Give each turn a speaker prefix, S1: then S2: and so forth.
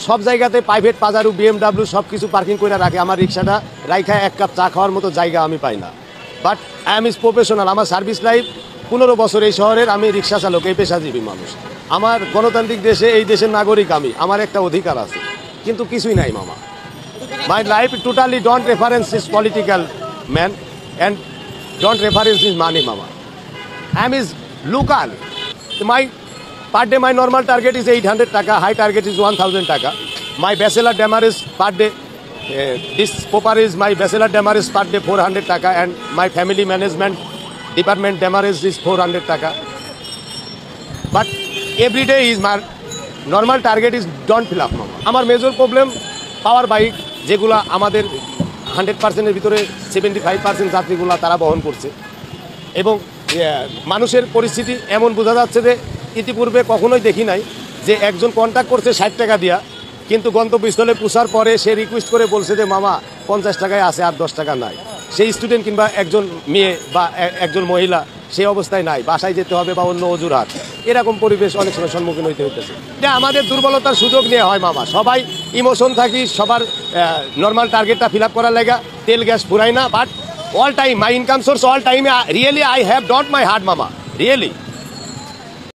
S1: সব জায়গাতে private পাজারু BMW সব কিছু পার্কিং করে রাখে, আমার রিক্সাটা রাইখা এক কাপ চা খাওয়ার মতো জায়গা আমি পাই না। But I am is professional, আমার সার্ভিস লাইফ 15 বছর এই শহরের, আমি রিক্সা চালক, এই পেশাজীবী মানুষ। আমার গণতান্ত্রিক দেশে, এই দেশের নাগরিক আমি, আমার একটা অধিকার আছে, কিন্তু কিছুই নাই মামা। My life totally don't reference is political man and don't reference is money মামা। I am is local. My per day my normal target is 800 taka, high target is 1000 taka. My bachelor demerit per day, this popper is my bachelor demerit per day 400 taka, and my family management department demerit is 400 taka. But every day is my normal target is don't fill up mama. আমার major problem পাওয়ার bike, যেগুলো আমাদের 100%-এর ভিতরে 75% যাত্রীগুলো তারা বহন করছে, এবং মানুষের পরিস্থিতি এমন বোঝা যাচ্ছে যে ইতিপূর্বে কখনোই দেখি নাই যে একজন কন্ট্যাক্ট করছে 60 টাকা দিয়া, কিন্তু গন্তব্যস্থলে পৌঁছার পরে সে রিকোয়েস্ট করে বলছে যে মামা 50 টাকায় আছে, আর 10 টাকা নাই। সেই স্টুডেন্ট কিংবা একজন মেয়ে বা একজন মহিলা সেই অবস্থায় নাই, বাসায় যেতে হবে বা অন্য অজুহাত, এরকম পরিবেশ অনেক সময় সম্মুখীন হইতে হইতেছে। এটা আমাদের দুর্বলতার সুযোগ নেওয়া হয় মামা। সবাই ইমোশন থাকি, সবার নর্মাল টার্গেটটা ফিল আপ করার লাগা তেল গ্যাস ফুরাই না। But all time my income source, all time really I have not my heart mama, really.